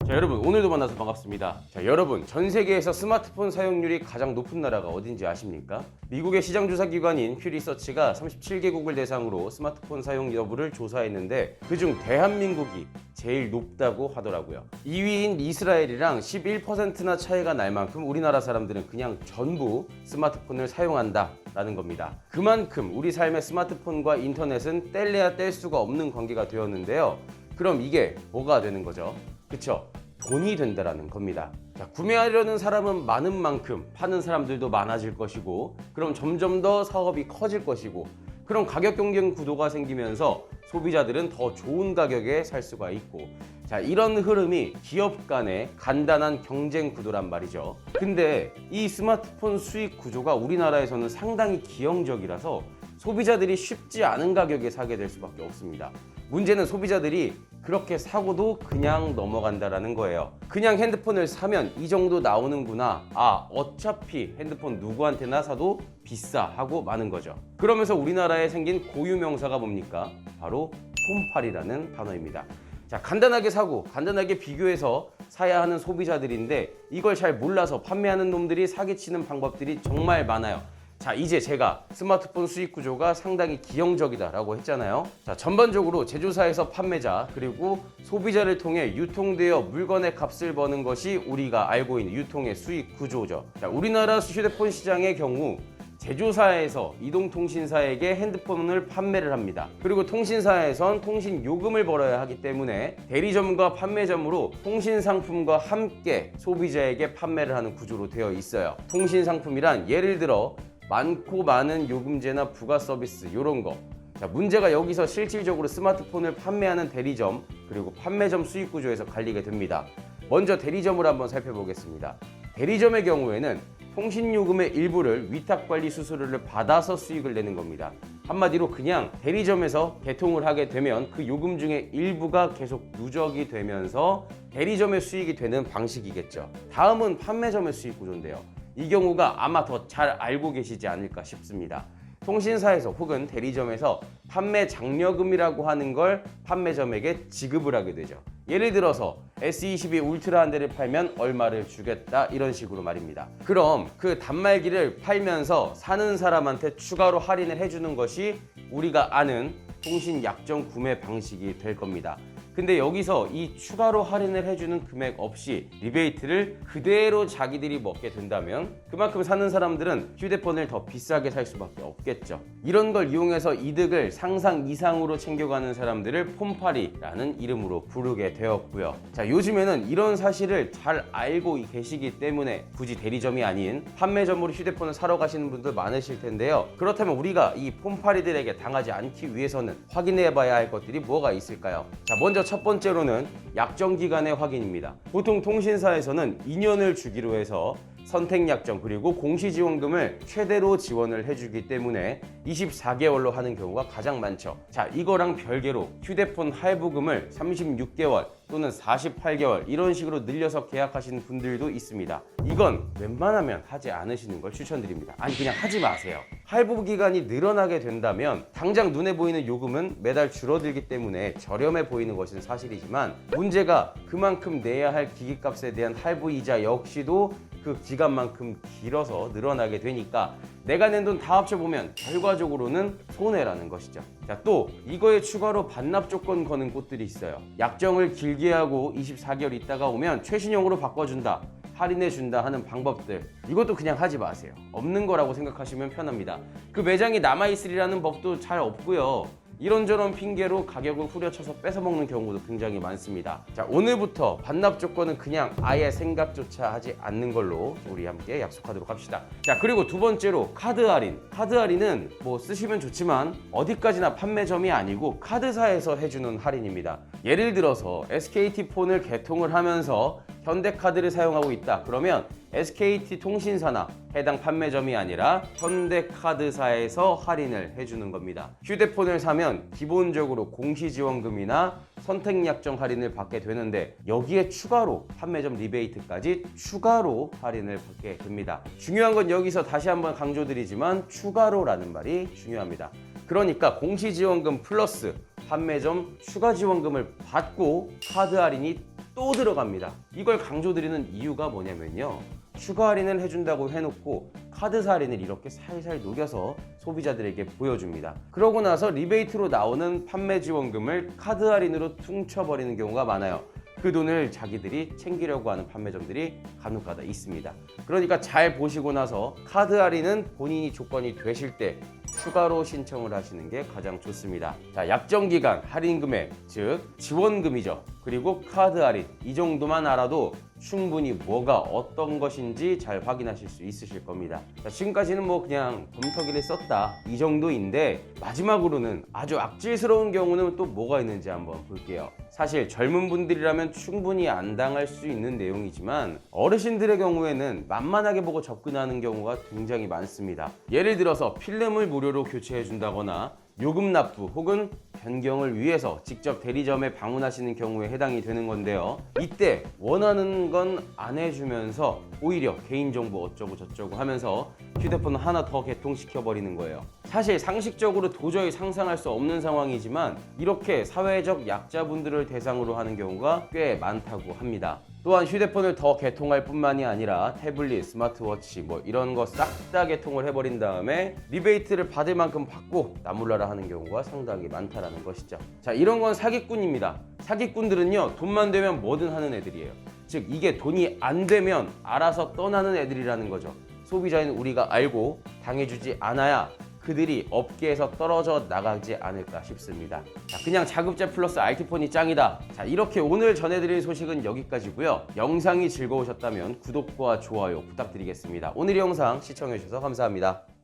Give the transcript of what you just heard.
자, 여러분 오늘도 만나서 반갑습니다. 자, 여러분 전 세계에서 스마트폰 사용률이 가장 높은 나라가 어딘지 아십니까? 미국의 시장조사기관인 퓨리서치가 37개국을 대상으로 스마트폰 사용 여부를 조사했는데 그중 대한민국이 제일 높다고 하더라고요. 2위인 이스라엘이랑 11%나 차이가 날 만큼 우리나라 사람들은 그냥 전부 스마트폰을 사용한다 라는 겁니다. 그만큼 우리 삶의 스마트폰과 인터넷은 뗄래야 뗄 수가 없는 관계가 되었는데요. 그럼 이게 뭐가 되는 거죠? 그쵸? 돈이 된다라는 겁니다. 자, 구매하려는 사람은 많은 만큼 파는 사람들도 많아질 것이고, 그럼 점점 더 사업이 커질 것이고, 그럼 가격 경쟁 구도가 생기면서 소비자들은 더 좋은 가격에 살 수가 있고, 자, 이런 흐름이 기업 간의 간단한 경쟁 구도란 말이죠. 근데 이 스마트폰 수익 구조가 우리나라에서는 상당히 기형적이라서 소비자들이 쉽지 않은 가격에 사게 될 수밖에 없습니다. 문제는 소비자들이 그렇게 사고도 그냥 넘어간다라는 거예요. 그냥 핸드폰을 사면 이 정도 나오는구나. 아, 어차피 핸드폰 누구한테나 사도 비싸 하고 마는 거죠. 그러면서 우리나라에 생긴 고유 명사가 뭡니까? 바로 폰팔이라는 단어입니다. 자, 간단하게 사고 간단하게 비교해서 사야 하는 소비자들인데 이걸 잘 몰라서 판매하는 놈들이 사기치는 방법들이 정말 많아요. 자, 이제 제가 스마트폰 수익 구조가 상당히 기형적이다라고 했잖아요. 자, 전반적으로 제조사에서 판매자 그리고 소비자를 통해 유통되어 물건의 값을 버는 것이 우리가 알고 있는 유통의 수익 구조죠. 자, 우리나라 휴대폰 시장의 경우 제조사에서 이동통신사에게 핸드폰을 판매를 합니다. 그리고 통신사에선 통신 요금을 벌어야 하기 때문에 대리점과 판매점으로 통신 상품과 함께 소비자에게 판매를 하는 구조로 되어 있어요. 통신 상품이란 예를 들어 많고 많은 요금제나 부가 서비스 이런 거. 자, 문제가 여기서 실질적으로 스마트폰을 판매하는 대리점 그리고 판매점 수익 구조에서 갈리게 됩니다. 먼저 대리점을 한번 살펴보겠습니다. 대리점의 경우에는 통신요금의 일부를 위탁관리 수수료를 받아서 수익을 내는 겁니다. 한마디로 그냥 대리점에서 개통을 하게 되면 그 요금 중에 일부가 계속 누적이 되면서 대리점의 수익이 되는 방식이겠죠. 다음은 판매점의 수익 구조인데요. 이 경우가 아마 더 잘 알고 계시지 않을까 싶습니다. 통신사에서 혹은 대리점에서 판매 장려금이라고 하는 걸 판매점에게 지급을 하게 되죠. 예를 들어서 S22 울트라 한 대를 팔면 얼마를 주겠다 이런 식으로 말입니다. 그럼 그 단말기를 팔면서 사는 사람한테 추가로 할인을 해주는 것이 우리가 아는 통신 약정 구매 방식이 될 겁니다. 근데 여기서 이 추가로 할인을 해주는 금액 없이 리베이트를 그대로 자기들이 먹게 된다면 그만큼 사는 사람들은 휴대폰을 더 비싸게 살 수밖에 없겠죠. 이런 걸 이용해서 이득을 상상 이상으로 챙겨가는 사람들을 폰팔이라는 이름으로 부르게 되었고요. 자, 요즘에는 이런 사실을 잘 알고 계시기 때문에 굳이 대리점이 아닌 판매점으로 휴대폰을 사러 가시는 분들 많으실 텐데요. 그렇다면 우리가 이 폰팔이들에게 당하지 않기 위해서는 확인해 봐야 할 것들이 뭐가 있을까요? 자, 먼저 첫 번째로는 약정기간의 확인입니다. 보통 통신사에서는 2년을 주기로 해서 선택약정 그리고 공시지원금을 최대로 지원을 해주기 때문에 24개월로 하는 경우가 가장 많죠. 자, 이거랑 별개로 휴대폰 할부금을 36개월 또는 48개월 이런 식으로 늘려서 계약하시는 분들도 있습니다. 이건 웬만하면 하지 않으시는 걸 추천드립니다. 아니, 그냥 하지 마세요. 할부 기간이 늘어나게 된다면 당장 눈에 보이는 요금은 매달 줄어들기 때문에 저렴해 보이는 것은 사실이지만 문제가 그만큼 내야 할 기기값에 대한 할부 이자 역시도 그 기간만큼 길어서 늘어나게 되니까 내가 낸 돈 다 합쳐보면 결과적으로는 손해라는 것이죠. 자, 또 이거에 추가로 반납 조건 거는 곳들이 있어요. 약정을 길게 하고 24개월 있다가 오면 최신형으로 바꿔준다, 할인해준다 하는 방법들, 이것도 그냥 하지 마세요. 없는 거라고 생각하시면 편합니다. 그 매장이 남아있으리라는 법도 잘 없고요. 이런저런 핑계로 가격을 후려쳐서 뺏어먹는 경우도 굉장히 많습니다. 자, 오늘부터 반납 조건은 그냥 아예 생각조차 하지 않는 걸로 우리 함께 약속하도록 합시다. 자, 그리고 두 번째로 카드 할인. 카드 할인은 뭐 쓰시면 좋지만 어디까지나 판매점이 아니고 카드사에서 해주는 할인입니다. 예를 들어서 SKT폰을 개통을 하면서 현대카드를 사용하고 있다. 그러면 SKT통신사나 해당 판매점이 아니라 현대카드사에서 할인을 해주는 겁니다. 휴대폰을 사면 기본적으로 공시지원금이나 선택약정 할인을 받게 되는데 여기에 추가로 판매점 리베이트까지 추가로 할인을 받게 됩니다. 중요한 건 여기서 다시 한번 강조드리지만 추가로라는 말이 중요합니다. 그러니까 공시지원금 플러스 판매점 추가 지원금을 받고 카드 할인이 또 들어갑니다. 이걸 강조드리는 이유가 뭐냐면요, 추가 할인을 해준다고 해놓고 카드사 할인을 이렇게 살살 녹여서 소비자들에게 보여줍니다. 그러고 나서 리베이트로 나오는 판매 지원금을 카드 할인으로 퉁쳐버리는 경우가 많아요. 그 돈을 자기들이 챙기려고 하는 판매점들이 간혹가다 있습니다. 그러니까 잘 보시고 나서 카드 할인은 본인이 조건이 되실 때 추가로 신청을 하시는 게 가장 좋습니다. 자, 약정 기간, 할인 금액, 즉 지원금이죠. 그리고 카드 할인, 이 정도만 알아도 충분히 뭐가 어떤 것인지 잘 확인하실 수 있으실 겁니다. 자, 지금까지는 뭐 그냥 덤터기를 썼다 이 정도인데, 마지막으로는 아주 악질스러운 경우는 또 뭐가 있는지 한번 볼게요. 사실 젊은 분들이라면 충분히 안 당할 수 있는 내용이지만 어르신들의 경우에는 만만하게 보고 접근하는 경우가 굉장히 많습니다. 예를 들어서 필름을 무료로 교체해 준다거나 요금 납부 혹은 변경을 위해서 직접 대리점에 방문하시는 경우에 해당이 되는 건데요. 이때 원하는 건 안 해주면서 오히려 개인정보 어쩌고 저쩌고 하면서 휴대폰을 하나 더 개통시켜 버리는 거예요. 사실 상식적으로 도저히 상상할 수 없는 상황이지만 이렇게 사회적 약자분들을 대상으로 하는 경우가 꽤 많다고 합니다. 또한 휴대폰을 더 개통할 뿐만이 아니라 태블릿, 스마트워치 뭐 이런 거 싹 다 개통을 해버린 다음에 리베이트를 받을 만큼 받고 나몰라라 하는 경우가 상당히 많다라는 것이죠. 자, 이런 건 사기꾼입니다. 사기꾼들은요, 돈만 되면 뭐든 하는 애들이에요. 즉 이게 돈이 안 되면 알아서 떠나는 애들이라는 거죠. 소비자인 우리가 알고 당해주지 않아야 그들이 업계에서 떨어져 나가지 않을까 싶습니다. 자, 그냥 자급제 플러스 RT폰이 짱이다. 자, 이렇게 오늘 전해드릴 소식은 여기까지고요. 영상이 즐거우셨다면 구독과 좋아요 부탁드리겠습니다. 오늘 이 영상 시청해주셔서 감사합니다.